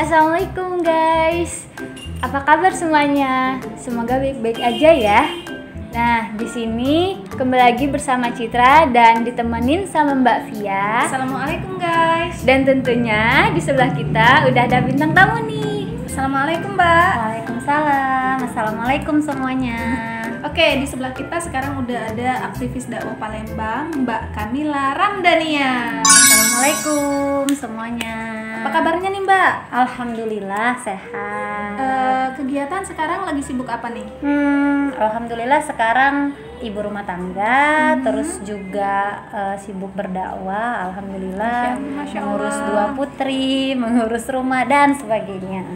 Assalamualaikum guys. Apa kabar semuanya? Semoga baik-baik aja ya. Nah, di sini kembali lagi bersama Citra dan ditemenin sama Mbak Via. Assalamualaikum guys. Dan tentunya di sebelah kita udah ada bintang tamu nih. Assalamualaikum Mbak. Waalaikumsalam. Assalamualaikum semuanya. Oke, di sebelah kita sekarang udah ada aktivis dakwah Palembang, Mbak Kamila Ramdhania. Assalamualaikum semuanya. Apa kabarnya nih Mbak? Alhamdulillah sehat. Kegiatan sekarang lagi sibuk apa nih? Alhamdulillah sekarang ibu rumah tangga, terus juga sibuk berdakwah. Alhamdulillah, Masya mengurus Allah. 2 putri, mengurus rumah dan sebagainya.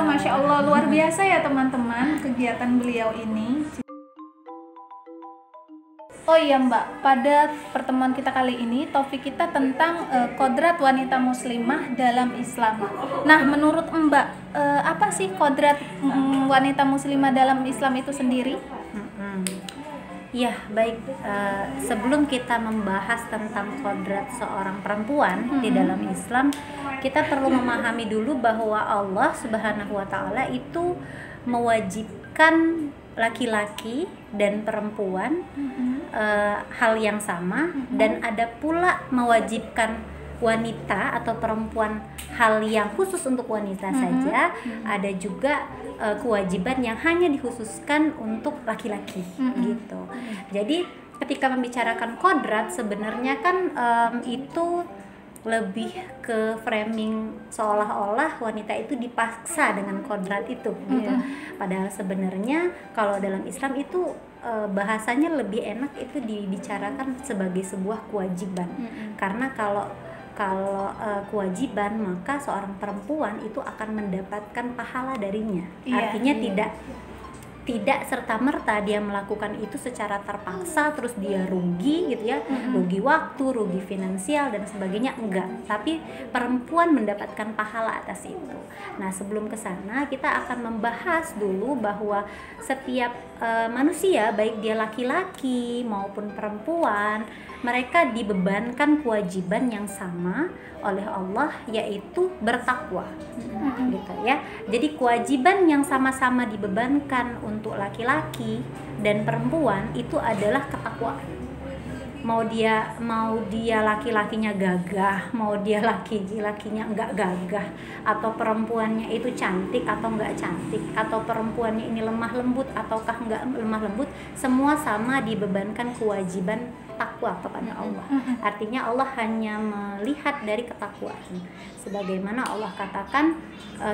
Masya Allah, luar biasa ya teman-teman kegiatan beliau ini. Oh iya Mbak, pada pertemuan kita kali ini topik kita tentang kodrat wanita muslimah dalam Islam. Nah, menurut Mbak, apa sih kodrat wanita muslimah dalam Islam itu sendiri? Ya baik, sebelum kita membahas tentang kodrat seorang perempuan di dalam Islam, kita perlu memahami dulu bahwa Allah Subhanahu wa Ta'ala itu mewajibkan laki-laki dan perempuan hal yang sama, dan ada pula mewajibkan wanita atau perempuan hal yang khusus untuk wanita saja. Ada juga kewajiban yang hanya dikhususkan untuk laki-laki gitu. Jadi ketika membicarakan kodrat sebenarnya kan itu lebih ke framing seolah-olah wanita itu dipaksa dengan kodrat itu gitu. Padahal sebenarnya kalau dalam Islam itu bahasanya lebih enak itu dibicarakan sebagai sebuah kewajiban. Karena kalau kewajiban, maka seorang perempuan itu akan mendapatkan pahala darinya. Artinya tidak serta-merta dia melakukan itu secara terpaksa terus dia rugi gitu ya, rugi waktu, rugi finansial dan sebagainya, enggak. Tapi perempuan mendapatkan pahala atas itu. Nah, sebelum ke sana kita akan membahas dulu bahwa setiap manusia, baik dia laki-laki maupun perempuan, mereka dibebankan kewajiban yang sama oleh Allah, yaitu bertakwa gitu ya. Jadi kewajiban yang sama-sama dibebankan untuk laki-laki dan perempuan itu adalah ketakwaan. Mau dia laki-lakinya gagah, mau dia laki-lakinya enggak gagah, atau perempuannya itu cantik atau enggak cantik, atau perempuannya ini lemah lembut ataukah enggak lemah lembut, semua sama dibebankan kewajiban takwa kepada Allah. Artinya Allah hanya melihat dari ketakwaan. Sebagaimana Allah katakan,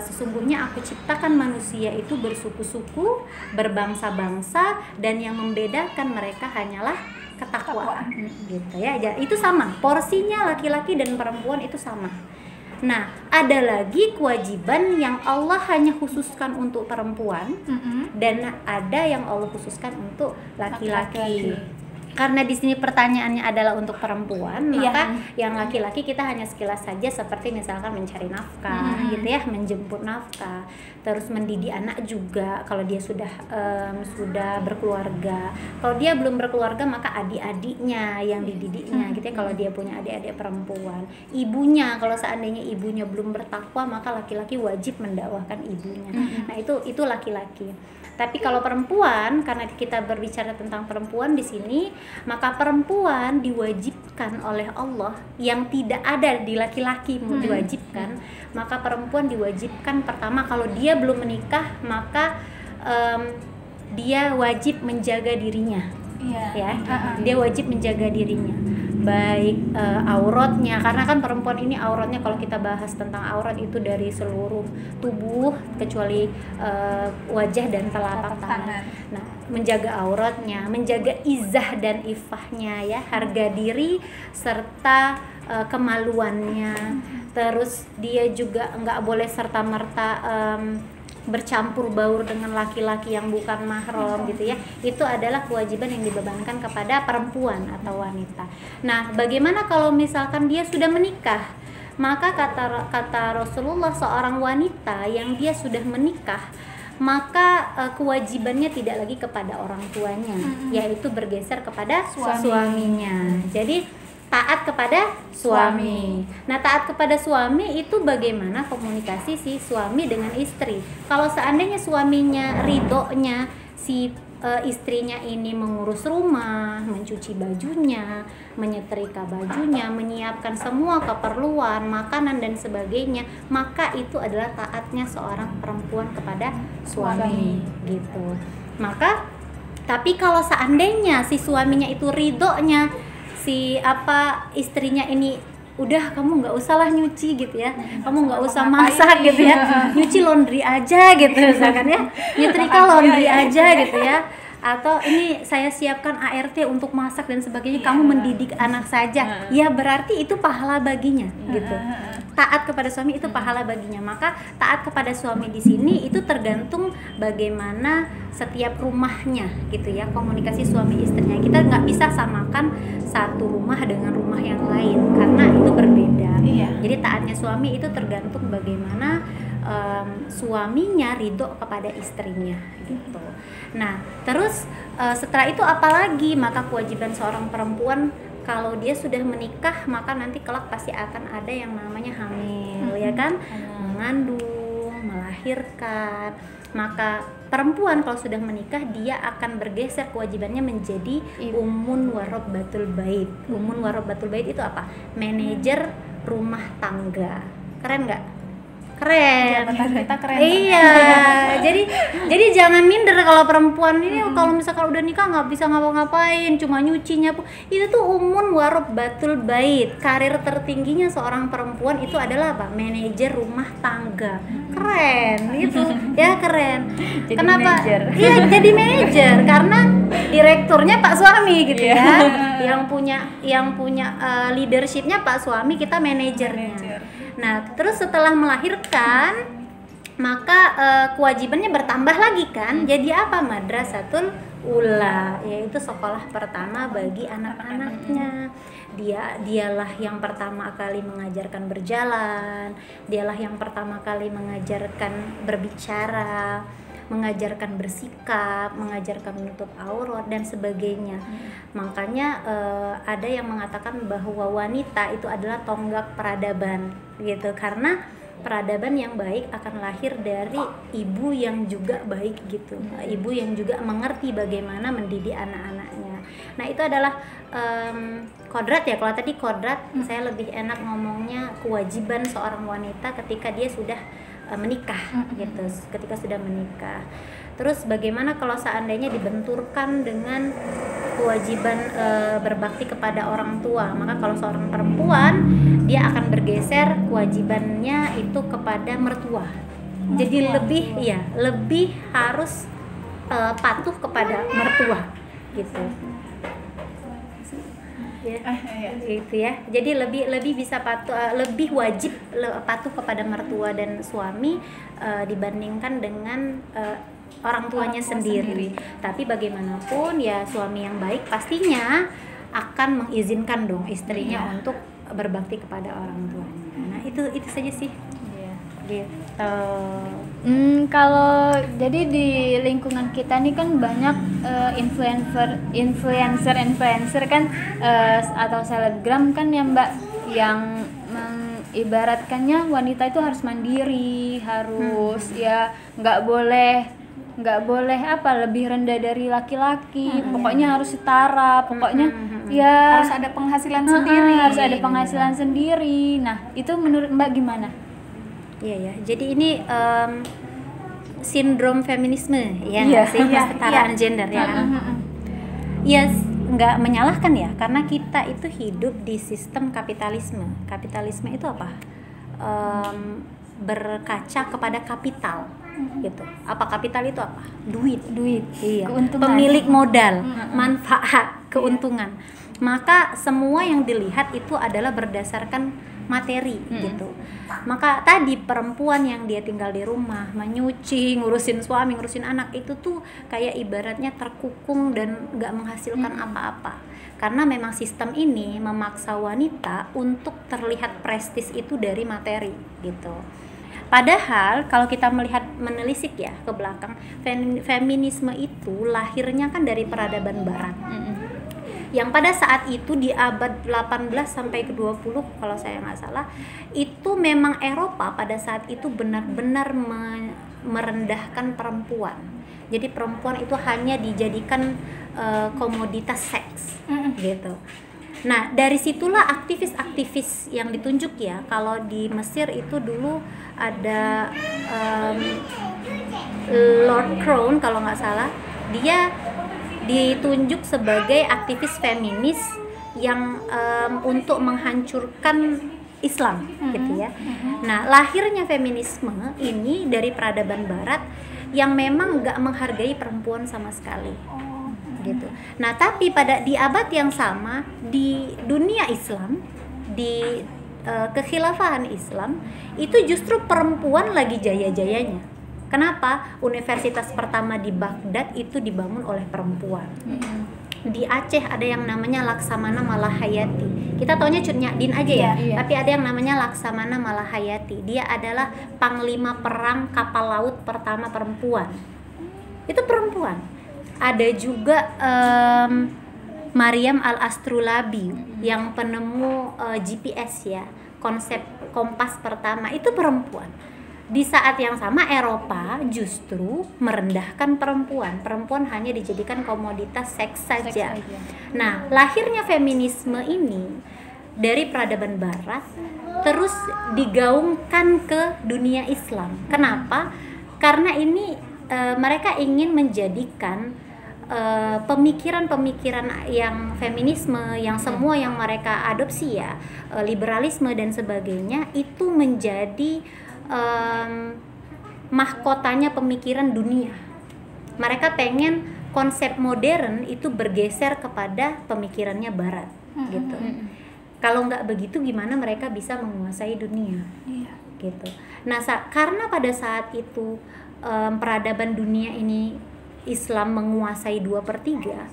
sesungguhnya aku ciptakan manusia itu bersuku-suku, berbangsa-bangsa, dan yang membedakan mereka hanyalah ketakwaan gitu ya. Itu sama, porsinya laki-laki dan perempuan itu sama. Nah, ada lagi kewajiban yang Allah hanya khususkan untuk perempuan, dan ada yang Allah khususkan untuk laki-laki. Karena di sini pertanyaannya adalah untuk perempuan, maka yang laki-laki kita hanya sekilas saja, seperti misalkan mencari nafkah gitu ya, menjemput nafkah, terus mendidik anak juga kalau dia sudah berkeluarga. Kalau dia belum berkeluarga maka adik-adiknya yang dididiknya gitu ya, kalau dia punya adik-adik perempuan. Ibunya, kalau seandainya ibunya belum bertakwa maka laki-laki wajib mendakwahkan ibunya. Nah, itu laki-laki. Tapi kalau perempuan, karena kita berbicara tentang perempuan di sini, maka perempuan diwajibkan oleh Allah yang tidak ada di laki-laki diwajibkan. Maka perempuan diwajibkan pertama, kalau dia belum menikah maka dia wajib menjaga dirinya. Dia wajib menjaga dirinya, baik auratnya, karena kan perempuan ini auratnya, kalau kita bahas tentang aurat itu dari seluruh tubuh kecuali wajah dan telapak tangan. Nah, menjaga auratnya, menjaga izah dan ifahnya ya, harga diri serta kemaluannya. Terus dia juga nggak boleh serta-merta bercampur baur dengan laki-laki yang bukan mahram gitu ya. Itu adalah kewajiban yang dibebankan kepada perempuan atau wanita. Nah, bagaimana kalau misalkan dia sudah menikah? Maka kata Rasulullah, seorang wanita yang dia sudah menikah, maka kewajibannya tidak lagi kepada orang tuanya, yaitu bergeser kepada suaminya. Jadi taat kepada suami. Nah, taat kepada suami itu bagaimana komunikasi si suami dengan istri. Kalau seandainya suaminya ridhonya si istrinya ini mengurus rumah, mencuci bajunya, menyetrika bajunya, menyiapkan semua keperluan, makanan dan sebagainya, maka itu adalah taatnya seorang perempuan kepada suami gitu. Maka tapi kalau seandainya si suaminya itu ridhonya si istrinya ini udah kamu nggak usah lah nyuci gitu ya, kamu nggak usah masak gitu ya, nyuci laundry aja gitu misalkan ya, nyetrika laundry aja gitu ya, atau ini saya siapkan ART untuk masak dan sebagainya, kamu mendidik anak saja, ya berarti itu pahala baginya gitu. Taat kepada suami itu pahala baginya. Maka taat kepada suami di sini itu tergantung bagaimana setiap rumahnya gitu ya, komunikasi suami istrinya. Kita nggak bisa samakan satu rumah dengan rumah yang lain karena itu berbeda. Jadi taatnya suami itu tergantung bagaimana suaminya ridho kepada istrinya gitu. Nah, terus setelah itu apalagi, maka kewajiban seorang perempuan kalau dia sudah menikah, maka nanti kelak pasti akan ada yang namanya hamil, ya kan? Mengandung, melahirkan. Maka perempuan kalau sudah menikah, dia akan bergeser kewajibannya menjadi ummun warabbatul bait. Ummun warabbatul bait itu apa? Manajer rumah tangga. Keren nggak? Keren. Jabatan kita keren. Iya. jadi jangan minder kalau perempuan ini kalau misalkan udah nikah nggak bisa ngapa-ngapain, cuma nyuci nyapu. Itu tuh ummun warabbatul bait. Karir tertingginya seorang perempuan itu adalah apa? Manajer rumah tangga. Keren itu. Ya keren. Jadi kenapa? manajer. Iya, jadi manajer karena direkturnya Pak suami gitu ya. Yang punya leadershipnya Pak suami, kita manajernya. Nah, terus setelah melahirkan, maka kewajibannya bertambah lagi kan. Jadi apa? Madrasatul ula, yaitu sekolah pertama bagi anak-anaknya. Dialah yang pertama kali mengajarkan berjalan, dialah yang pertama kali mengajarkan berbicara, mengajarkan bersikap, mengajarkan menutup aurat dan sebagainya. Makanya ada yang mengatakan bahwa wanita itu adalah tonggak peradaban gitu, karena peradaban yang baik akan lahir dari ibu yang juga baik gitu, ibu yang juga mengerti bagaimana mendidik anak-anaknya. Nah, itu adalah kodrat ya. Kalau tadi kodrat, saya lebih enak ngomongnya kewajiban seorang wanita ketika dia sudah menikah gitu, ketika sudah menikah. Terus bagaimana kalau seandainya dibenturkan dengan kewajiban berbakti kepada orang tua, maka kalau seorang perempuan dia akan bergeser kewajibannya itu kepada mertua. Jadi lebih harus patuh kepada mertua gitu. Gitu ya. Jadi lebih bisa patuh, lebih wajib patuh kepada mertua dan suami dibandingkan dengan orang tuanya sendiri. Tapi bagaimanapun ya, suami yang baik pastinya akan mengizinkan dong istrinya untuk berbakti kepada orang tuanya. Nah, itu saja sih. Gitu. Kalau jadi di lingkungan kita nih kan banyak influencer kan atau selebgram kan ya Mbak, yang mengibaratkannya wanita itu harus mandiri, harus ya nggak boleh lebih rendah dari laki-laki, pokoknya harus setara, pokoknya ya harus ada penghasilan sendiri. Harus ada penghasilan sendiri. Nah, itu menurut Mbak gimana? Iya ya. Jadi ini sindrom feminisme ya, kesetaraan gender ya. Ya nggak menyalahkan ya, karena kita itu hidup di sistem kapitalisme. Kapitalisme itu apa? Berkaca kepada kapital gitu. Apa kapital itu apa? Duit. Iya. Keuntungan. Pemilik modal, manfaat, keuntungan. Maka semua yang dilihat itu adalah berdasarkan materi gitu. Maka tadi perempuan yang dia tinggal di rumah, menyuci, ngurusin suami, ngurusin anak, itu tuh kayak ibaratnya terkukung dan nggak menghasilkan apa-apa. Karena memang sistem ini memaksa wanita untuk terlihat prestis itu dari materi gitu. Padahal kalau kita menelisik ya ke belakang, feminisme itu lahirnya kan dari peradaban barat. yang pada saat itu di abad 18 sampai ke 20 kalau saya nggak salah, itu memang Eropa pada saat itu benar-benar merendahkan perempuan. Jadi perempuan itu hanya dijadikan komoditas seks gitu. Nah, dari situlah aktivis-aktivis yang ditunjuk ya. Kalau di Mesir itu dulu ada Lord Crown kalau nggak salah, dia ditunjuk sebagai aktivis feminis yang untuk menghancurkan Islam gitu ya. Nah, lahirnya feminisme ini dari peradaban Barat yang memang nggak menghargai perempuan sama sekali. Gitu. Nah, tapi di abad yang sama di dunia Islam, di kekhilafahan Islam itu justru perempuan lagi jaya-jayanya. Kenapa? Universitas pertama di Baghdad itu dibangun oleh perempuan. Di Aceh ada yang namanya Laksamana Malahayati. Kita taunya Cut Nyak Dien aja ya, tapi ada yang namanya Laksamana Malahayati. Dia adalah panglima perang kapal laut pertama perempuan. Itu perempuan. Ada juga Maryam Al-Astrulabi yang penemu GPS ya, konsep kompas pertama, itu perempuan. Di saat yang sama Eropa justru merendahkan perempuan. Perempuan hanya dijadikan komoditas seks saja. Nah, lahirnya feminisme ini dari peradaban Barat terus digaungkan ke dunia Islam. Kenapa? Karena ini mereka ingin menjadikan pemikiran-pemikiran yang feminisme, yang semua yang mereka adopsi ya, liberalisme dan sebagainya, itu menjadi mahkotanya pemikiran dunia. Mereka pengen konsep modern itu bergeser kepada pemikirannya Barat gitu. Kalau nggak begitu gimana mereka bisa menguasai dunia gitu. Nah, karena pada saat itu peradaban dunia ini Islam menguasai 2/3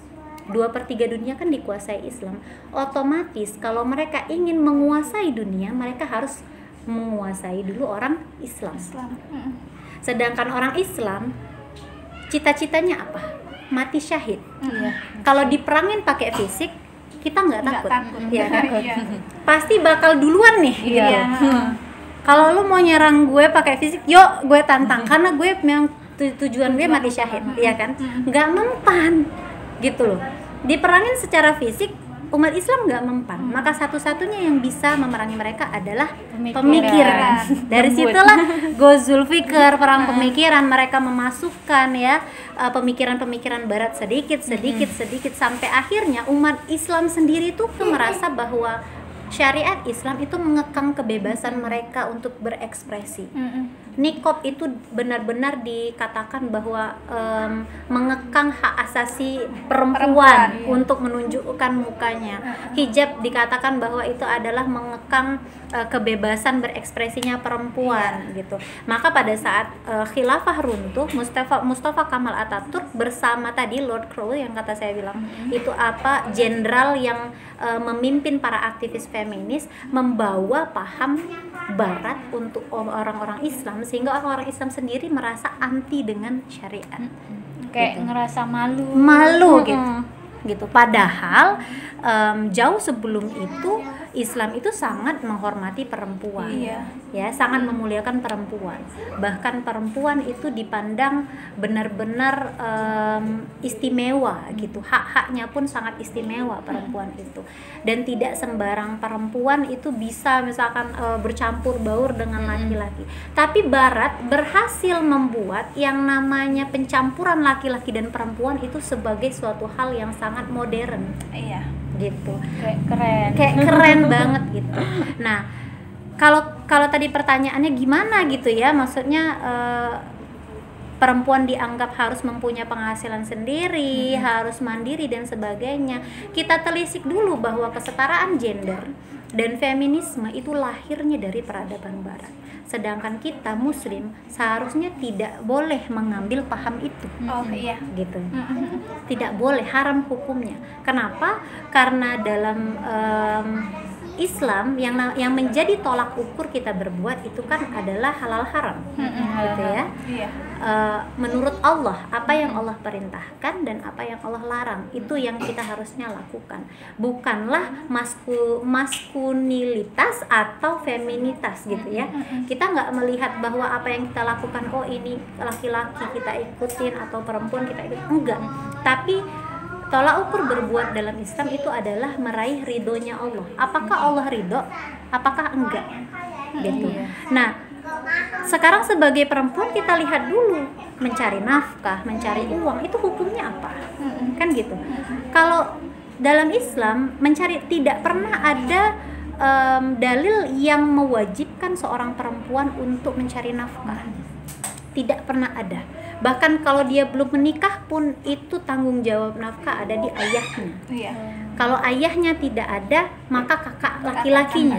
dunia kan dikuasai Islam. Otomatis kalau mereka ingin menguasai dunia, mereka harus menguasai dulu orang Islam. Sedangkan orang Islam cita-citanya apa? Mati syahid. Kalau diperangin pakai fisik, kita nggak takut. Ya, pasti bakal duluan nih gitu. Kalau lu mau nyerang gue pakai fisik, yuk gue tantang, karena gue memang tujuan gue mati syahid, ya kan? Nggak mempan gitu loh. Diperangin secara fisik, umat Islam nggak mempan. Maka satu-satunya yang bisa memerangi mereka adalah pemikiran. Dari situlah Ghazul Fikr, perang pemikiran. Mereka memasukkan ya pemikiran-pemikiran Barat sedikit sampai akhirnya umat Islam sendiri tuh merasa bahwa syariat Islam itu mengekang kebebasan mereka untuk berekspresi. Niqab itu benar-benar dikatakan bahwa mengekang hak asasi perempuan untuk menunjukkan mukanya. Hijab dikatakan bahwa itu adalah mengekang kebebasan berekspresinya perempuan gitu. Maka pada saat khilafah runtuh, Mustafa Kamal Atatürk bersama tadi Lord Crowe yang kata saya bilang itu jenderal yang memimpin para aktivis feminis, membawa paham Barat untuk orang-orang Islam, sehingga orang-orang Islam sendiri merasa anti dengan syariat. Kayak gitu. Ngerasa malu gitu. Padahal jauh sebelum itu Islam itu sangat menghormati perempuan, ya, sangat memuliakan perempuan. Bahkan perempuan itu dipandang benar-benar istimewa gitu. Hak-haknya pun sangat istimewa perempuan itu. Dan tidak sembarang perempuan itu bisa misalkan bercampur baur dengan laki-laki. Tapi Barat berhasil membuat yang namanya pencampuran laki-laki dan perempuan itu sebagai suatu hal yang sangat modern. Gitu. Kayak keren banget gitu. Nah, kalau tadi pertanyaannya gimana gitu ya, maksudnya perempuan dianggap harus mempunyai penghasilan sendiri, harus mandiri dan sebagainya. Kita telisik dulu bahwa kesetaraan gender dan feminisme itu lahirnya dari peradaban Barat. Sedangkan kita Muslim seharusnya tidak boleh mengambil paham itu. Gitu. Tidak boleh, haram hukumnya. Kenapa? Karena dalam Islam yang menjadi tolak ukur kita berbuat itu kan adalah halal haram, gitu ya. Iya. Menurut Allah, apa yang Allah perintahkan dan apa yang Allah larang itu yang kita harusnya lakukan, bukanlah maskulinitas atau feminitas gitu ya. Kita nggak melihat bahwa apa yang kita lakukan, oh ini laki-laki kita ikutin atau perempuan kita ikutin, enggak. Tapi tolak ukur berbuat dalam Islam itu adalah meraih ridhonya Allah. Apakah Allah ridho? Apakah enggak? Gitu. Nah, sekarang sebagai perempuan kita lihat dulu, mencari nafkah, mencari uang itu hukumnya apa? Kan gitu. Kalau dalam Islam tidak pernah ada dalil yang mewajibkan seorang perempuan untuk mencari nafkah. Tidak pernah ada. Bahkan kalau dia belum menikah pun itu tanggung jawab nafkah ada di ayahnya. Iya. Kalau ayahnya tidak ada, maka kakak laki-lakinya.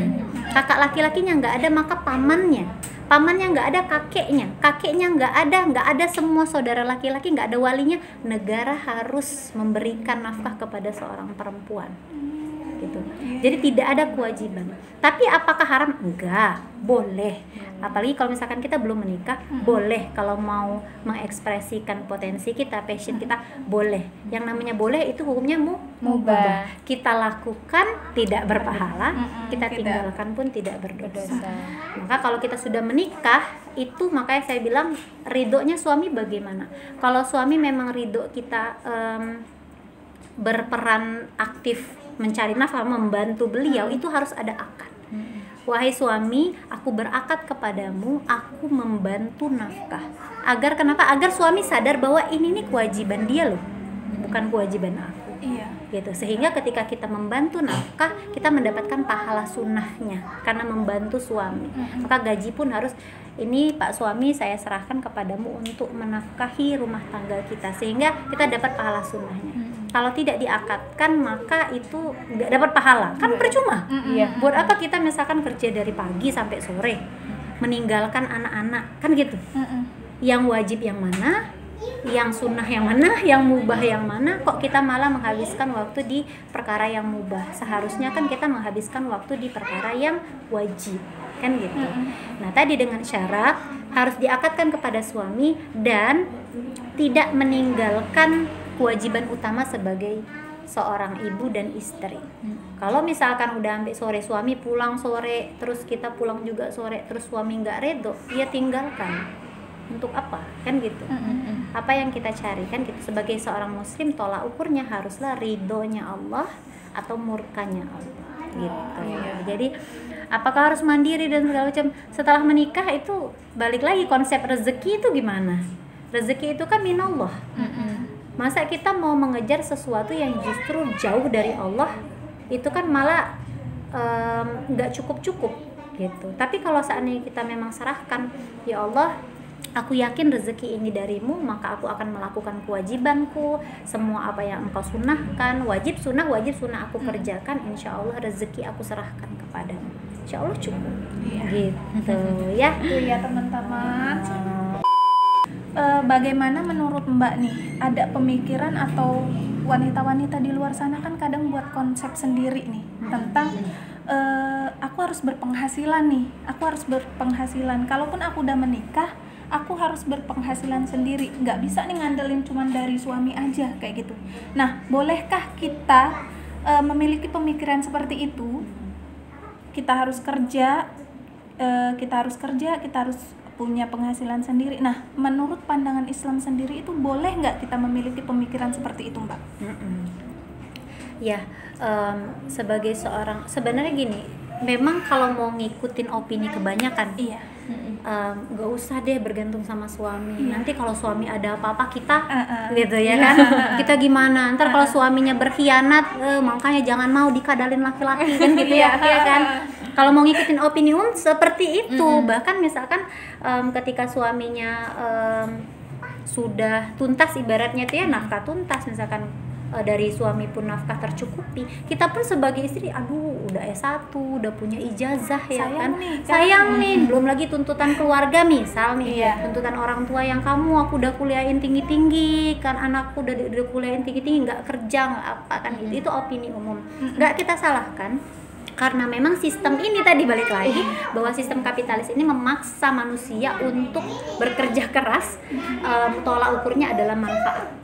Kakak laki-lakinya nggak ada, maka pamannya. Pamannya nggak ada, kakeknya nggak ada semua saudara laki-laki, nggak ada walinya. Negara harus memberikan nafkah kepada seorang perempuan. Gitu. Jadi tidak ada kewajiban. Tapi apakah haram? Enggak, boleh. Apalagi kalau misalkan kita belum menikah, boleh. Kalau mau mengekspresikan potensi kita, passion kita, boleh. Yang namanya boleh itu hukumnya mubah. Kita lakukan tidak berpahala, kita tinggalkan pun tidak berdosa. Maka kalau kita sudah menikah, itu makanya saya bilang ridhonya suami bagaimana. Kalau suami memang ridho kita berperan aktif mencari nafkah, membantu beliau, itu harus ada akad. Wahai suami, aku berakad kepadamu, aku membantu nafkah. Agar kenapa? Agar suami sadar bahwa ini kewajiban dia loh, bukan kewajiban aku. Iya. Gitu. Sehingga ketika kita membantu nafkah, kita mendapatkan pahala sunnahnya karena membantu suami. Maka gaji pun harus, ini Pak suami saya serahkan kepadamu untuk menafkahi rumah tangga kita, sehingga kita dapat pahala sunnahnya. Kalau tidak diakadkan maka itu nggak dapat pahala, kan percuma. Buat apa kita misalkan kerja dari pagi sampai sore, meninggalkan anak-anak, kan gitu. Yang wajib yang mana, yang sunnah yang mana, yang mubah yang mana, kok kita malah menghabiskan waktu di perkara yang mubah. Seharusnya kan kita menghabiskan waktu di perkara yang wajib, kan gitu. Nah tadi dengan syarat harus diakadkan kepada suami dan tidak meninggalkan kewajiban utama sebagai seorang ibu dan istri. Kalau misalkan udah ambil sore, suami pulang sore, terus kita pulang juga sore, terus suami nggak redo, ya tinggalkan. Untuk apa? Kan gitu. Apa yang kita cari kan gitu. Sebagai seorang muslim, tolak ukurnya haruslah ridhonya Allah atau murkanya Allah. Gitu. Jadi apakah harus mandiri dan segala macam? Setelah menikah itu balik lagi konsep rezeki itu gimana? Rezeki itu kan minallah. Masa kita mau mengejar sesuatu yang justru jauh dari Allah, itu kan malah nggak cukup gitu. Tapi kalau seandainya kita memang serahkan, ya Allah, aku yakin rezeki ini darimu, maka aku akan melakukan kewajibanku, semua apa yang engkau sunnahkan, wajib sunnah aku kerjakan, insya Allah rezeki aku serahkan kepadamu, insya Allah cukup. Gitu ya. Itu ya teman-teman. Bagaimana menurut Mbak nih, ada pemikiran atau wanita-wanita di luar sana kan kadang buat konsep sendiri nih tentang aku harus berpenghasilan nih, kalaupun aku udah menikah aku harus berpenghasilan sendiri, nggak bisa nih ngandelin cuman dari suami aja kayak gitu. Nah, bolehkah kita memiliki pemikiran seperti itu? Kita harus kerja, kita harus punya penghasilan sendiri. Nah, menurut pandangan Islam sendiri itu boleh nggak kita memiliki pemikiran seperti itu, Mbak? Ya, sebagai seorang, sebenarnya gini, memang kalau mau ngikutin opini kebanyakan, nggak usah deh bergantung sama suami. Nanti kalau suami ada apa-apa kita, gitu ya kan? Kita gimana? Ntar kalau suaminya berkhianat, makanya jangan mau dikadalin laki-laki kan gitu ya kan? Kalau mau ngikutin opini seperti itu, bahkan misalkan ketika suaminya sudah tuntas, ibaratnya tuh ya nafkah tuntas, misalkan dari suami pun nafkah tercukupi, kita pun sebagai istri, aduh udah S1, udah punya ijazah ya sayang nih, belum lagi tuntutan keluarga misal nih, tuntutan orang tua yang aku udah kuliahin tinggi-tinggi, kan anakku udah kuliahin tinggi-tinggi, nggak kerja nggak apa kan, itu opini umum, nggak kita salahkan. Karena memang sistem ini tadi balik lagi bahwa sistem kapitalis ini memaksa manusia untuk bekerja keras, tolak ukurnya adalah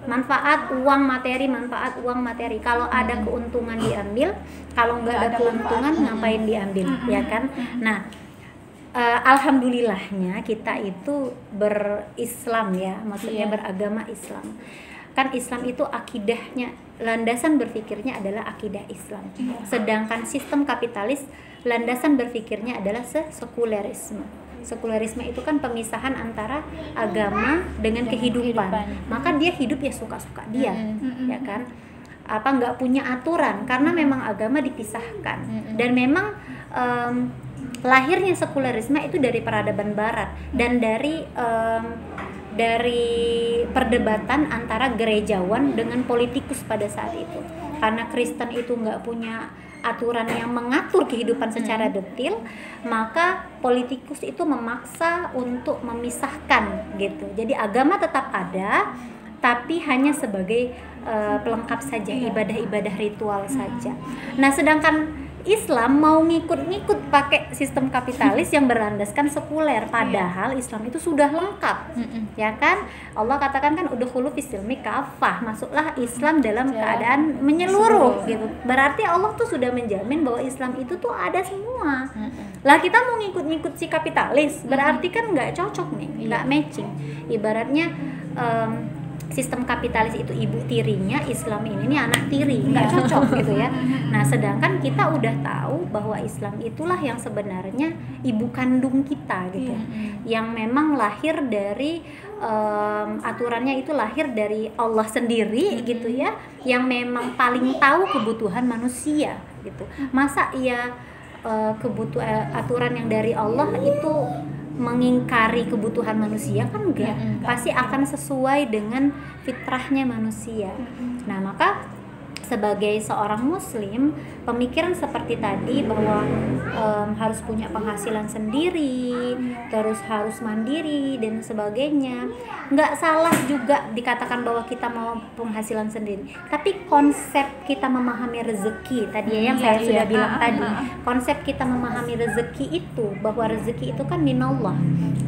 manfaat uang materi. Kalau ada keuntungan diambil, kalau nggak ada keuntungan ngapain diambil, ya kan? Nah, alhamdulillahnya kita itu berislam ya, maksudnya beragama Islam. Kan Islam itu akidahnya, landasan berpikirnya adalah akidah Islam. Sedangkan sistem kapitalis landasan berpikirnya adalah sekulerisme. Sekulerisme itu kan pemisahan antara agama dengan kehidupan. Maka dia hidup ya suka-suka dia, ya kan? Apa nggak punya aturan karena memang agama dipisahkan. Dan memang lahirnya sekulerisme itu dari peradaban Barat dan dari perdebatan antara gerejawan dengan politikus pada saat itu. Karena Kristen itu nggak punya aturan yang mengatur kehidupan secara detil, maka politikus itu memaksa untuk memisahkan gitu. Jadi agama tetap ada, tapi hanya sebagai pelengkap saja, ibadah-ibadah ritual saja. Nah, sedangkan Islam mau ngikut-ngikut pakai sistem kapitalis yang berlandaskan sekuler, padahal Islam itu sudah lengkap, ya kan? Allah katakan kan udkhulu fis-silmi kafah, masuklah Islam dalam keadaan menyeluruh gitu. Berarti Allah tuh sudah menjamin bahwa Islam itu tuh ada semua. Lah kita mau ngikut-ngikut si kapitalis, berarti kan nggak cocok nih, nggak matching. Ibaratnya sistem kapitalis itu ibu tirinya, Islam ini anak tiri, nggak cocok gitu ya. Nah, sedangkan kita udah tahu bahwa Islam itulah yang sebenarnya ibu kandung kita gitu, yang memang lahir dari aturannya itu lahir dari Allah sendiri gitu ya, yang memang paling tahu kebutuhan manusia gitu. Masa aturan yang dari Allah itu mengingkari kebutuhan manusia? Kan enggak, pasti akan sesuai dengan fitrahnya manusia. Nah, maka sebagai seorang muslim, pemikiran seperti tadi bahwa harus punya penghasilan sendiri, terus harus mandiri dan sebagainya, nggak salah juga dikatakan bahwa kita mau penghasilan sendiri. Tapi konsep kita memahami rezeki tadi ya, yang saya sudah bilang tadi, konsep kita memahami rezeki itu bahwa rezeki itu kan minallah,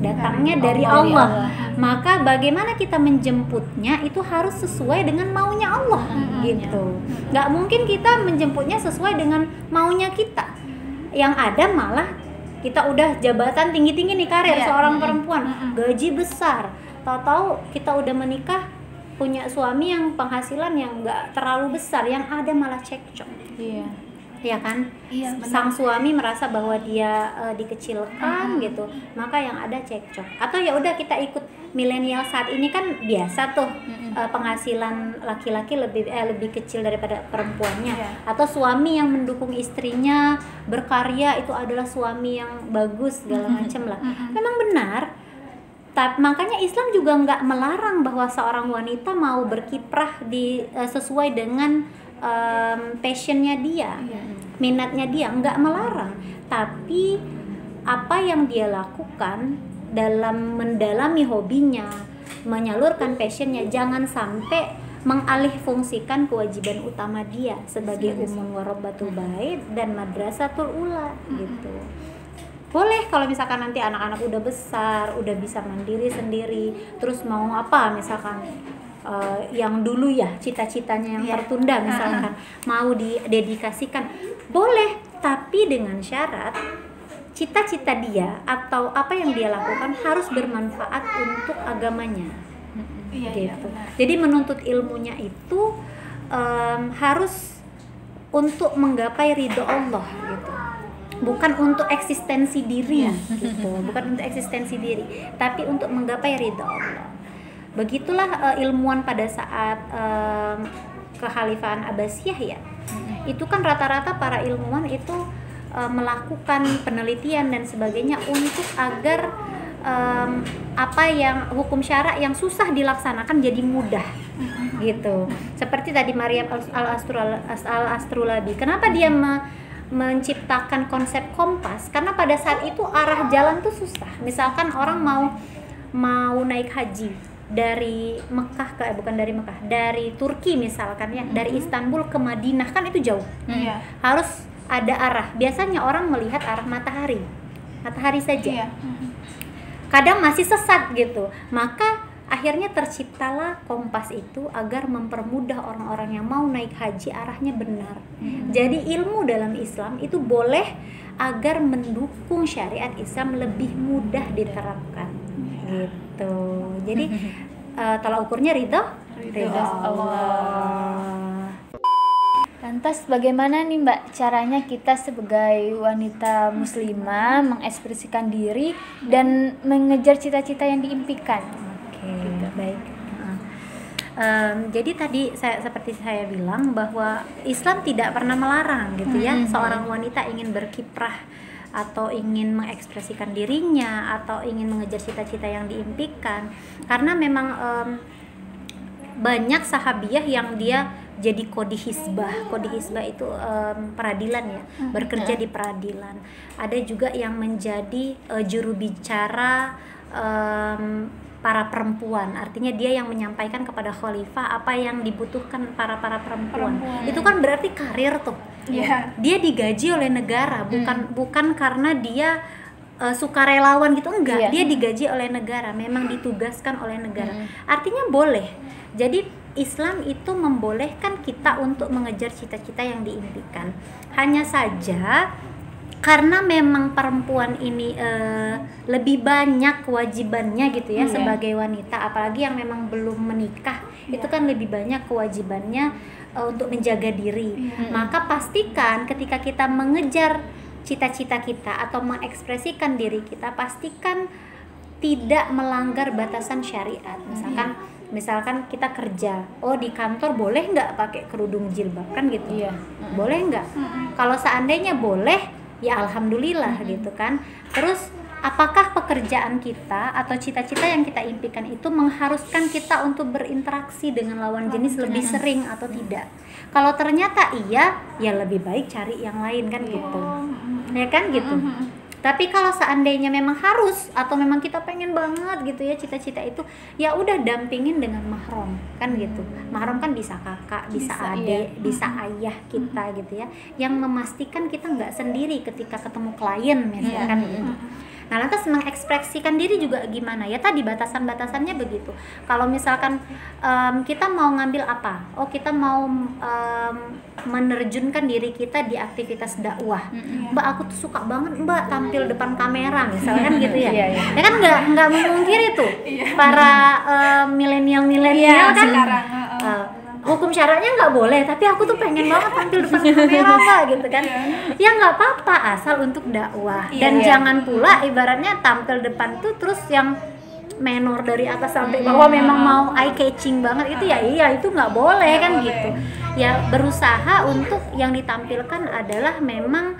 datangnya dari Allah. Maka bagaimana kita menjemputnya itu harus sesuai dengan maunya Allah gitu. Nggak mungkin kita menjemputnya sesuai dengan maunya kita. Yang ada malah kita udah jabatan tinggi-tinggi nih, karir seorang perempuan, gaji besar, tahu-tahu kita udah menikah punya suami yang penghasilan yang nggak terlalu besar, yang ada malah cekcok. Ya kan? Sang suami merasa bahwa dia dikecilkan gitu, maka yang ada cekcok. Atau ya udah kita ikut milenial saat ini kan biasa tuh, penghasilan laki-laki lebih kecil daripada perempuannya. Atau suami yang mendukung istrinya berkarya itu adalah suami yang bagus segala macam lah. Memang benar. Makanya Islam juga nggak melarang bahwa seorang wanita mau berkiprah sesuai dengan passionnya dia, minatnya dia, nggak melarang. Tapi apa yang dia lakukan dalam mendalami hobinya, menyalurkan passionnya, jangan sampai mengalihfungsikan kewajiban utama dia sebagai ummun warabbatul bait dan madrasatul ula gitu. Boleh kalau misalkan nanti anak-anak udah besar, udah bisa mandiri sendiri, terus mau apa misalkan yang dulu ya cita-citanya yang tertunda misalkan mau didedikasikan, boleh, tapi dengan syarat cita-cita dia atau apa yang dia lakukan harus bermanfaat untuk agamanya gitu. Jadi menuntut ilmunya itu harus untuk menggapai ridho Allah gitu, bukan untuk eksistensi diri gitu, bukan untuk eksistensi diri, tapi untuk menggapai ridho Allah. Begitulah ilmuwan pada saat kekhalifahan Abbasiyah ya. Itu kan rata-rata para ilmuwan itu melakukan penelitian dan sebagainya untuk agar apa yang hukum syara yang susah dilaksanakan jadi mudah gitu. Seperti tadi Maryam al-Astrulabi. Kenapa dia menciptakan konsep kompas? Karena pada saat itu arah jalan tuh susah. Misalkan orang mau naik haji dari Mekah dari Turki misalkan ya, dari Istanbul ke Madinah kan itu jauh. Harus ada arah. Biasanya orang melihat arah matahari saja. Kadang masih sesat gitu. Maka akhirnya terciptalah kompas itu agar mempermudah orang-orang yang mau naik haji arahnya benar. Jadi ilmu dalam Islam itu boleh agar mendukung syariat Islam lebih mudah diterapkan. Gitu. Jadi tolak ukurnya ridha Allah. Lantas bagaimana nih Mbak caranya kita sebagai wanita muslimah mengekspresikan diri dan mengejar cita-cita yang diimpikan? Gitu. Baik. Jadi tadi seperti saya bilang bahwa Islam tidak pernah melarang gitu ya seorang wanita ingin berkiprah atau ingin mengekspresikan dirinya atau ingin mengejar cita-cita yang diimpikan, karena memang banyak sahabiah yang dia jadi kodi hisbah itu peradilan ya, bekerja di peradilan. Ada juga yang menjadi juru bicara para perempuan, artinya dia yang menyampaikan kepada khalifah apa yang dibutuhkan para perempuan. Itu kan berarti karir tuh. Dia digaji oleh negara, bukan karena dia sukarelawan gitu, enggak. Dia digaji oleh negara, memang ditugaskan oleh negara. Artinya boleh. Jadi Islam itu membolehkan kita untuk mengejar cita-cita yang diimpikan. Hanya saja karena memang perempuan ini lebih banyak kewajibannya gitu ya sebagai wanita, apalagi yang memang belum menikah, itu kan lebih banyak kewajibannya untuk menjaga diri. Maka pastikan ketika kita mengejar cita-cita kita atau mengekspresikan diri kita, pastikan tidak melanggar batasan syariat. Misalkan kita kerja, di kantor boleh nggak pakai kerudung jilbab kan gitu? Boleh nggak? Kalau seandainya boleh, ya alhamdulillah gitu kan. Terus apakah pekerjaan kita atau cita-cita yang kita impikan itu mengharuskan kita untuk berinteraksi dengan lawan jenis lebih sering atau tidak? Kalau ternyata iya, ya lebih baik cari yang lain kan gitu, ya kan gitu. Tapi kalau seandainya memang harus atau memang kita pengen banget gitu ya cita-cita itu, ya udah dampingin dengan mahram kan gitu. Mahram kan bisa kakak, bisa adik, bisa ayah kita gitu ya, yang memastikan kita nggak sendiri ketika ketemu klien misalkan gitu. Nah, lantas mengekspresikan diri juga gimana? Ya tadi batasan-batasannya begitu. Kalau misalkan kita mau ngambil apa? Kita mau menerjunkan diri kita di aktivitas dakwah. Mbak, aku tuh suka banget Mbak tampil depan kamera misalkan gitu ya. Ya kan nggak memungkiri tuh para milenial kan sekarang. Hukum syaratnya nggak boleh, tapi aku tuh pengen banget tampil depan kamera Mbak gitu kan. Ya nggak apa-apa asal untuk dakwah. Dan jangan pula ibaratnya tampil depan tuh terus yang menor dari atas sampai bawah memang mau eye catching banget itu itu nggak boleh kan gitu. Ya berusaha untuk yang ditampilkan adalah memang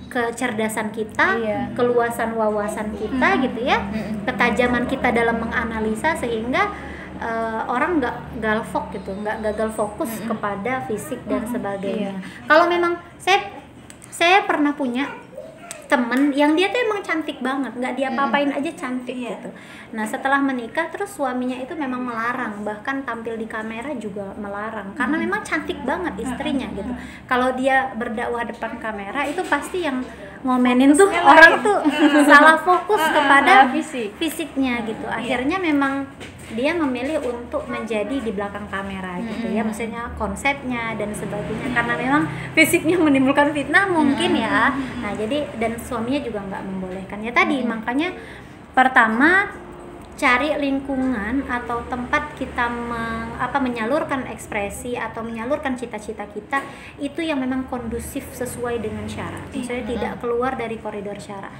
kecerdasan kita, keluasan wawasan kita gitu ya, ketajaman kita dalam menganalisa sehingga orang nggak galvok gitu, nggak gagal fokus kepada fisik dan sebagainya. Kalau memang saya pernah punya temen yang dia tuh emang cantik banget, nggak diapa-apain aja cantik gitu. Nah setelah menikah terus suaminya itu memang melarang, bahkan tampil di kamera juga melarang karena memang cantik banget istrinya gitu. Kalau dia berdakwah depan kamera itu pasti yang ngomenin tuh orang tuh salah fokus kepada fisiknya gitu. Akhirnya memang dia memilih untuk menjadi di belakang kamera gitu ya, maksudnya konsepnya dan sebagainya, karena memang fisiknya menimbulkan fitnah mungkin ya. Nah jadi dan suaminya juga nggak membolehkan ya tadi. Makanya pertama cari lingkungan atau tempat kita menyalurkan ekspresi atau menyalurkan cita-cita kita itu yang memang kondusif sesuai dengan syarat. Misalnya tidak keluar dari koridor syarat.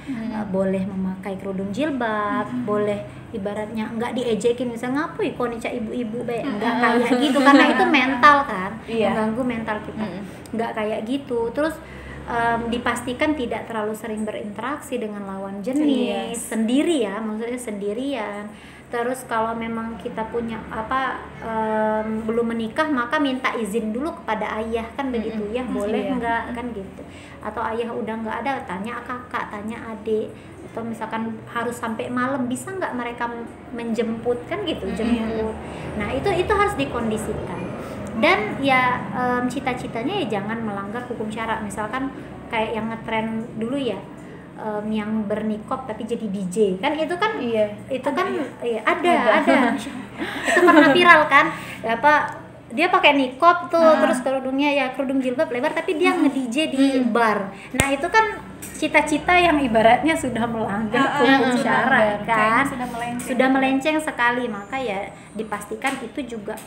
Boleh memakai kerudung jilbab, boleh ibaratnya nggak diejekin misalnya ngapui kok nica ibu-ibu nggak kayak gitu karena itu mental kan, mengganggu mental kita. Nggak kayak gitu. Terus dipastikan tidak terlalu sering berinteraksi dengan lawan jenis, sendiri ya, maksudnya sendirian. Terus kalau memang kita punya belum menikah maka minta izin dulu kepada ayah kan begitu ya, boleh nggak kan gitu. Atau ayah udah nggak ada, tanya kakak, tanya adik. Atau misalkan harus sampai malam, bisa nggak mereka menjemput kan gitu, jemput. Nah itu harus dikondisikan. Dan ya cita-citanya ya jangan melanggar hukum syara. Misalkan kayak yang ngetren dulu ya, yang bernikop tapi jadi DJ kan, itu kan itu kan ya, ada itu pernah viral kan, dia pakai nikop tuh, terus kerudungnya ya kerudung jilbab lebar tapi dia nge-DJ di bar. Nah itu kan cita-cita yang ibaratnya sudah melanggar hukum syara kan, sudah melenceng sekali. Maka ya dipastikan itu juga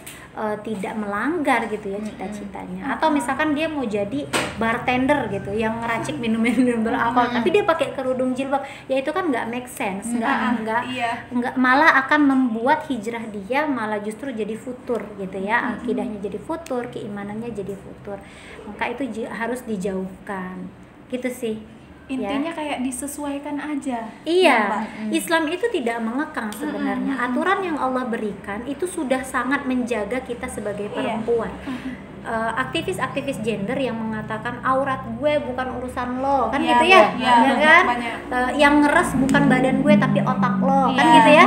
tidak melanggar gitu ya cita-citanya. Atau misalkan dia mau jadi bartender gitu yang ngeracik minum-minum beralkohol tapi dia pakai kerudung jilbab, ya itu kan nggak make sense, nggak malah akan membuat hijrah dia malah justru jadi futur gitu ya, akidahnya jadi futur, keimanannya jadi futur. Maka itu harus dijauhkan gitu sih. Intinya kayak disesuaikan aja. Iya, Islam itu tidak mengekang sebenarnya. Aturan yang Allah berikan itu sudah sangat menjaga kita sebagai perempuan. Aktivis-aktivis gender yang mengatakan aurat gue bukan urusan lo, kan gitu ya, kan? Yang ngeres bukan badan gue tapi otak lo, kan gitu ya.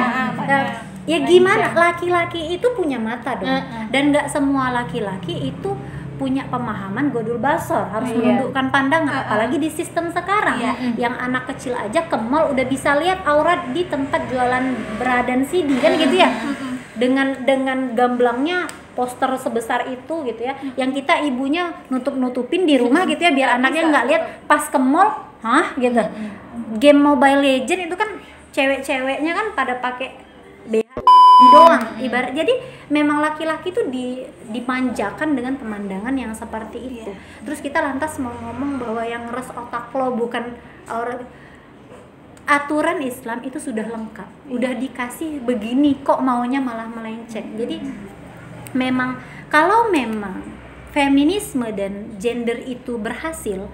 Ya gimana, laki-laki itu punya mata dong, dan nggak semua laki-laki itu punya pemahaman godul basor, harus menundukkan pandangan, apalagi di sistem sekarang yang anak kecil aja ke mall udah bisa lihat aurat di tempat jualan bra dan CD kan gitu ya, dengan gamblangnya poster sebesar itu gitu ya, yang kita ibunya nutupin di rumah gitu ya biar anaknya nggak lihat, pas ke mall gitu. Game Mobile Legend itu kan cewek-ceweknya kan pada pakai BH doang ibarat. Jadi memang laki-laki tuh dimanjakan dengan pemandangan yang seperti itu. Terus kita lantas mau ngomong bahwa yang ngeres otak lo bukan aurat. Aturan Islam itu sudah lengkap, udah dikasih begini kok maunya malah melenceng. Jadi memang kalau memang feminisme dan gender itu berhasil,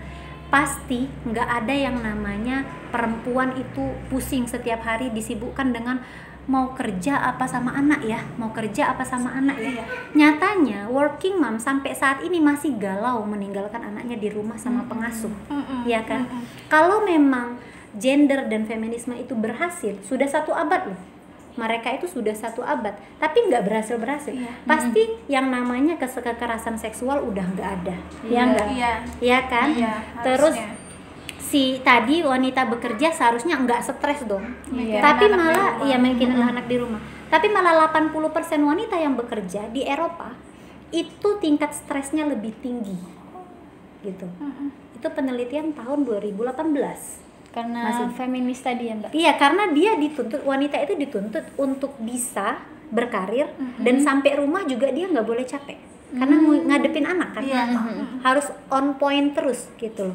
pasti nggak ada yang namanya perempuan itu pusing setiap hari disibukkan dengan mau kerja apa sama anak ya, Nyatanya working mom sampai saat ini masih galau meninggalkan anaknya di rumah sama pengasuh, ya kan? Kalau memang gender dan feminisme itu berhasil, sudah 1 abad loh. Mereka itu sudah 1 abad, tapi nggak berhasil. Pasti yang namanya kekerasan seksual udah nggak ada, ya kan? Terus si tadi wanita bekerja seharusnya nggak stres dong, tapi malah mikirin anak di rumah. Tapi malah 80% wanita yang bekerja di Eropa itu tingkat stresnya lebih tinggi, gitu. Itu penelitian tahun 2018. Karena feminis tadi ya Mbak? Iya, karena dia wanita itu dituntut untuk bisa berkarir dan sampai rumah juga dia nggak boleh capek, karena ngadepin anak kan, harus on point terus gitu.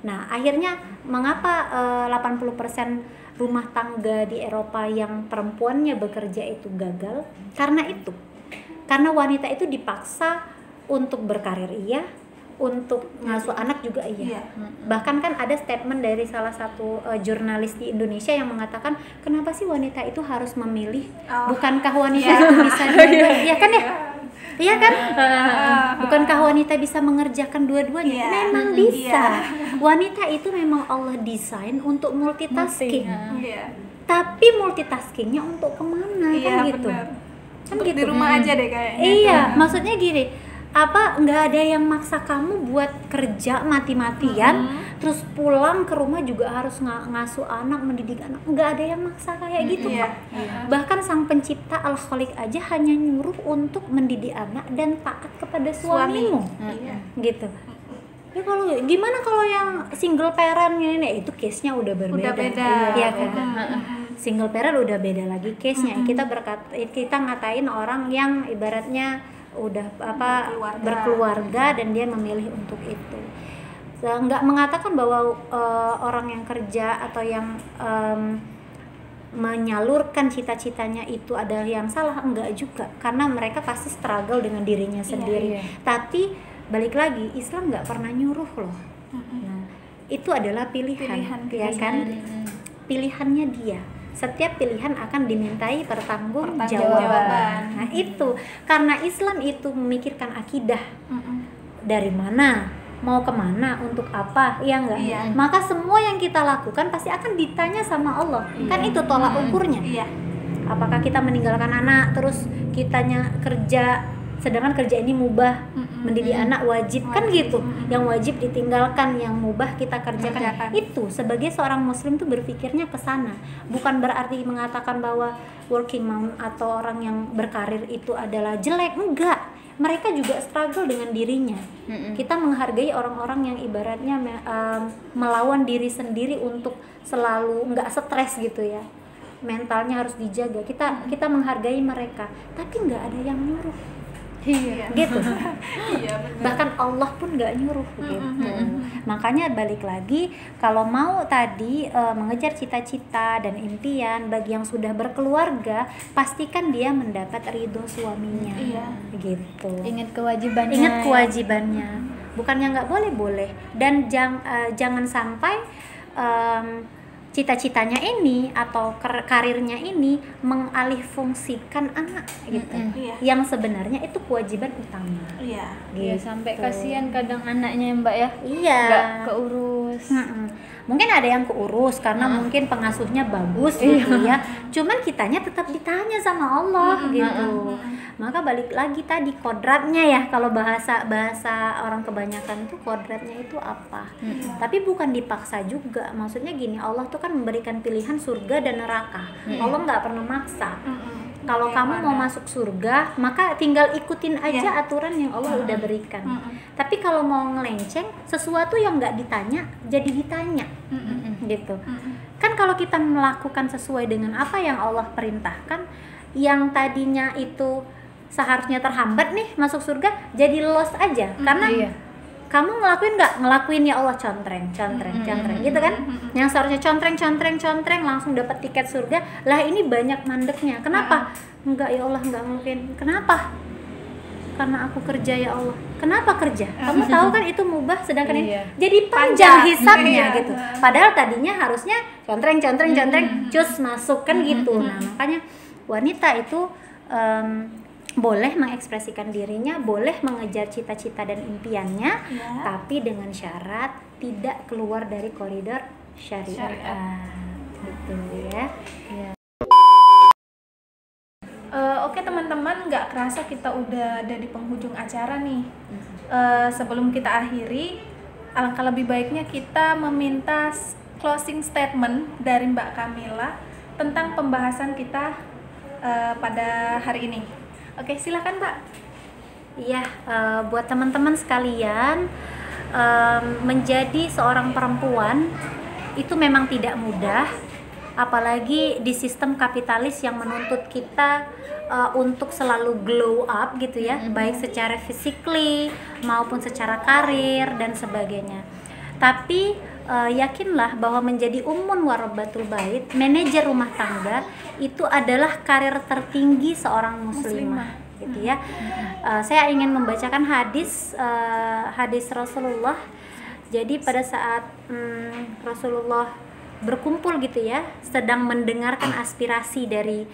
Nah, akhirnya mengapa 80% rumah tangga di Eropa yang perempuannya bekerja itu gagal? Karena wanita itu dipaksa untuk berkarir untuk ngasuh anak juga Bahkan kan ada statement dari salah satu jurnalis di Indonesia yang mengatakan, kenapa sih wanita itu harus memilih? Bukankah wanita itu bisa ya kan ya? Iya kan? Bukankah wanita bisa mengerjakan dua-duanya? Memang bisa. Wanita itu memang Allah desain untuk multitasking. Tapi multitaskingnya untuk kemana kan gitu? Kan untuk gitu. Di rumah aja deh kayaknya. Iya, maksudnya gini, nggak ada yang maksa kamu buat kerja mati-matian, terus pulang ke rumah juga harus ngasuh anak, mendidik anak. Nggak ada yang maksa kayak gitu, Pak. Bahkan sang pencipta Al-Khaliq aja hanya nyuruh untuk mendidik anak dan taat kepada suamimu, gitu. Ya gimana kalau yang single parent ini, itu case-nya udah berbeda. Iya kan? Single parent udah beda lagi case-nya. Kita ngatain orang yang ibaratnya udah berkeluarga dan dia memilih untuk itu. Nggak mengatakan bahwa orang yang kerja atau yang menyalurkan cita-citanya itu adalah yang salah, enggak juga, karena mereka pasti struggle dengan dirinya sendiri. Tapi balik lagi, Islam nggak pernah nyuruh loh. Nah, itu adalah pilihan ya kan? Pilihannya dia. Setiap pilihan akan dimintai pertanggungjawaban. Nah itu karena Islam itu memikirkan akidah, dari mana, mau kemana, untuk apa, ya enggak? Maka semua yang kita lakukan pasti akan ditanya sama Allah. Kan itu tolak ukurnya. Apakah kita meninggalkan anak terus kitanya kerja sedangkan kerja ini mubah, mendidik anak wajib, kan gitu. Yang wajib ditinggalkan, yang mubah kita kerjakan. Itu sebagai seorang muslim tuh berpikirnya ke sana. Bukan berarti mengatakan bahwa working mom atau orang yang berkarir itu adalah jelek, enggak. Mereka juga struggle dengan dirinya. Kita menghargai orang-orang yang ibaratnya melawan diri sendiri untuk selalu enggak stres gitu ya. Mentalnya harus dijaga. Kita menghargai mereka, tapi enggak ada yang nyuruh. Iya. Gitu. Iya, benar. Bahkan Allah pun nggak nyuruh gitu. Makanya balik lagi, kalau mau tadi mengejar cita-cita dan impian bagi yang sudah berkeluarga, pastikan dia mendapat ridho suaminya. Iya. Gitu. Ingat kewajibannya. Ingat kewajibannya. Bukannya nggak boleh, dan jangan sampai cita-citanya ini atau karirnya ini mengalihfungsikan anak gitu. Iya. Yang sebenarnya itu kewajiban utama. Iya. Ya, sampai kasihan kadang anaknya Mbak ya. Iya. Nggak keurus. Mungkin ada yang keurus karena mungkin pengasuhnya bagus gitu ya. Cuman kitanya tetap ditanya sama Allah gitu. Maka balik lagi tadi kodratnya ya, kalau bahasa orang kebanyakan tuh kodratnya itu apa. Tapi bukan dipaksa juga. Maksudnya gini, Allah tuh kan memberikan pilihan surga dan neraka. Allah nggak pernah maksa. Kalau kamu mau masuk surga, maka tinggal ikutin aja aturan yang Allah udah berikan. Tapi kalau mau ngelenceng, sesuatu yang nggak ditanya, jadi ditanya, gitu. Kan kalau kita melakukan sesuai dengan apa yang Allah perintahkan, yang tadinya itu seharusnya terhambat nih masuk surga, jadi lost aja. Karena kamu ngelakuin ya Allah, contreng gitu kan. Yang seharusnya contreng langsung dapat tiket surga, lah ini banyak mandeknya. Kenapa? Enggak ya Allah, enggak mungkin. Kenapa? Karena aku kerja ya Allah. Kenapa kerja? Kamu tahu kan itu mubah, sedangkan ini jadi panjang hisabnya gitu. Padahal tadinya harusnya contreng cus masuk kan gitu. Nah, makanya wanita itu boleh mengekspresikan dirinya, boleh mengejar cita-cita dan impiannya, tapi dengan syarat tidak keluar dari koridor syariat. Gitu ya. Oke teman-teman, nggak kerasa kita udah ada di penghujung acara nih. Sebelum kita akhiri, alangkah lebih baiknya kita meminta closing statement dari Mbak Kamila tentang pembahasan kita pada hari ini. Oke, silakan Mbak. Iya, buat teman-teman sekalian, menjadi seorang perempuan itu memang tidak mudah, apalagi di sistem kapitalis yang menuntut kita untuk selalu glow up gitu ya, baik secara physically maupun secara karir dan sebagainya. Tapi yakinlah bahwa menjadi ummun warabbatul bait, manajer rumah tangga, itu adalah karir tertinggi seorang muslimah gitu ya. Saya ingin membacakan hadis Rasulullah. Jadi pada saat Rasulullah berkumpul gitu ya, sedang mendengarkan aspirasi dari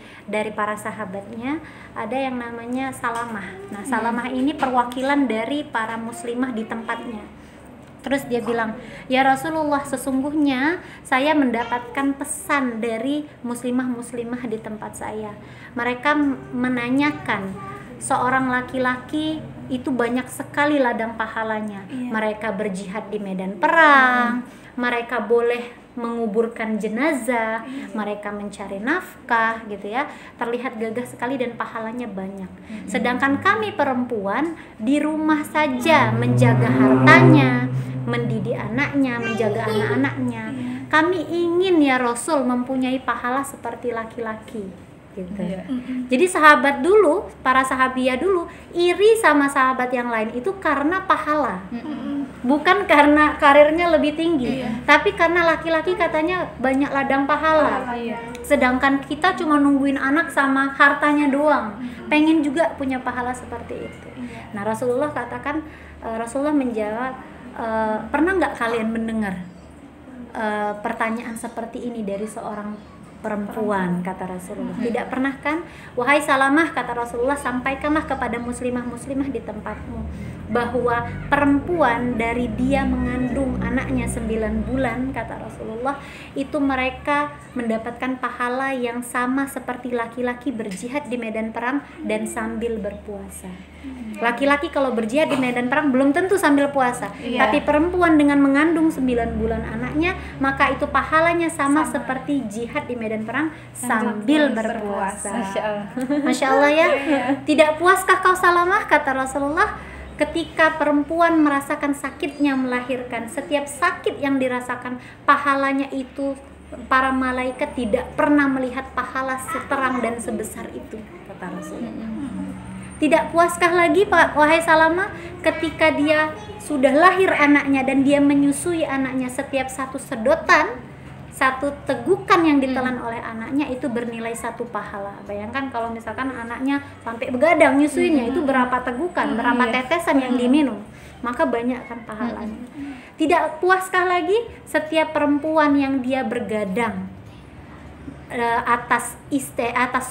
para sahabatnya, ada yang namanya Salamah. Nah, Salamah ini perwakilan dari para muslimah di tempatnya. Terus dia bilang, ya Rasulullah, sesungguhnya saya mendapatkan pesan dari muslimah-muslimah di tempat saya. Mereka menanyakan, seorang laki-laki itu banyak sekali ladang pahalanya. Mereka berjihad di medan perang, mereka boleh menguburkan jenazah, mereka mencari nafkah gitu ya, terlihat gagah sekali dan pahalanya banyak. Sedangkan kami perempuan di rumah saja menjaga hartanya, mendidik anaknya, menjaga anak-anaknya. Kami ingin ya Rasul mempunyai pahala seperti laki-laki gitu. Jadi sahabat dulu, para sahabiah dulu iri sama sahabat yang lain itu karena pahala. Bukan karena karirnya lebih tinggi, tapi karena laki-laki katanya banyak ladang pahala. Sedangkan kita cuma nungguin anak sama hartanya doang. Pengen juga punya pahala seperti itu. Nah, Rasulullah katakan, Rasulullah menjawab, pernah nggak kalian mendengar pertanyaan seperti ini dari seorang perempuan, kata Rasulullah. Tidak pernah kan? Wahai Salamah, kata Rasulullah, sampaikanlah kepada muslimah-muslimah di tempatmu bahwa perempuan dari dia mengandung anaknya 9 bulan, kata Rasulullah, itu mereka mendapatkan pahala yang sama seperti laki-laki berjihad di medan perang dan sambil berpuasa. Laki-laki kalau berjihad di medan perang belum tentu sambil puasa, tapi perempuan dengan mengandung 9 bulan anaknya, maka itu pahalanya sama seperti jihad di medan perang sambil berpuasa. Masya Allah ya. Tidak puaskah kau Salamah, kata Rasulullah, ketika perempuan merasakan sakitnya melahirkan, setiap sakit yang dirasakan pahalanya itu para malaikat tidak pernah melihat pahala seterang dan sebesar itu, kata Rasulullah. Tidak puaskah lagi Pak wahai Salamah, ketika dia sudah lahir anaknya dan dia menyusui anaknya, setiap satu sedotan, satu tegukan yang ditelan oleh anaknya itu bernilai 1 pahala. Bayangkan kalau misalkan anaknya sampai begadang nyusuinya, itu berapa tegukan, berapa tetesan yang diminum, maka banyak kan pahalanya. Tidak puaskah lagi setiap perempuan yang dia bergadang atas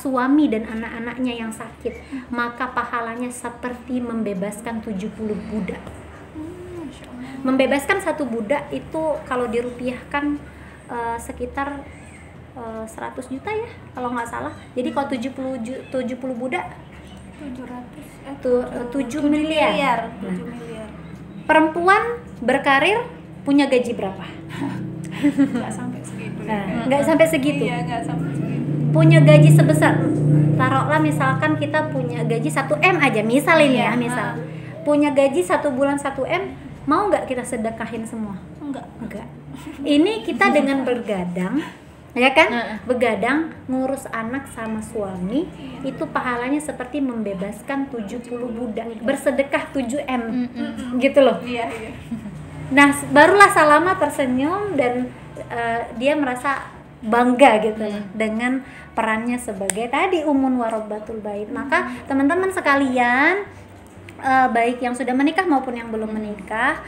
suami dan anak-anaknya yang sakit, maka pahalanya seperti membebaskan 70 budak. Membebaskan 1 budak itu kalau dirupiahkan sekitar 100 juta ya kalau nggak salah. Jadi kalau 70 budak 7 miliar. Perempuan berkarir punya gaji berapa? Nggak sampai segitu. Nggak sampai segitu. Iya, nggak sampai segitu. Punya gaji sebesar, taruhlah misalkan kita punya gaji 1M aja, misal ini ya, misal punya gaji 1 bulan 1M, mau nggak kita sedekahin semua? Enggak. Ini kita dengan bergadang, ya kan? Begadang, ngurus anak sama suami, itu pahalanya seperti membebaskan 70 budak, bersedekah 7M, gitu loh. Iya. Nah, barulah Salamah tersenyum dan dia merasa bangga gitu dengan perannya sebagai tadi Ummun Warabbatul Bait. Maka teman-teman sekalian, baik yang sudah menikah maupun yang belum menikah,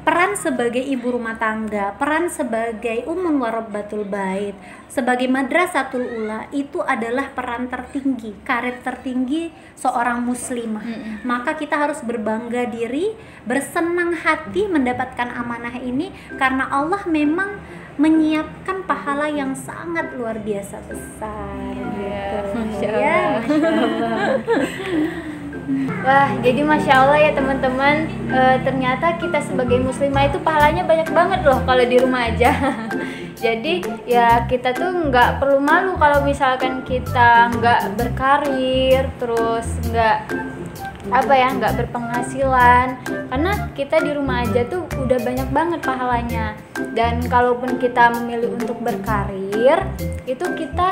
peran sebagai ibu rumah tangga, peran sebagai Ummun Warabbatul Bait, sebagai Madrasatul Ula, itu adalah peran tertinggi, karir tertinggi seorang muslimah. Maka kita harus berbangga diri, bersenang hati mendapatkan amanah ini, karena Allah memang menyiapkan pahala yang sangat luar biasa besar. Masya Allah. Wah, jadi Masya Allah ya teman-teman, ternyata kita sebagai muslimah itu pahalanya banyak banget loh kalau di rumah aja. Jadi ya kita tuh nggak perlu malu kalau misalkan kita nggak berkarir, terus nggak berpenghasilan, karena kita di rumah aja tuh udah banyak banget pahalanya. Dan kalaupun kita memilih untuk berkarir, itu kita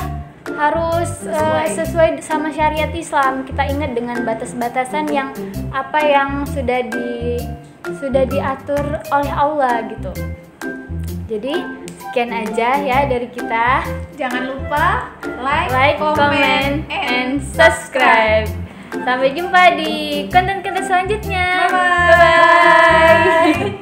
harus sesuai sama syariat Islam. Kita ingat dengan batas-batasan yang sudah diatur oleh Allah gitu. Jadi sekian aja ya dari kita. Jangan lupa like, comment, and subscribe. Sampai jumpa di konten-konten selanjutnya. Bye bye.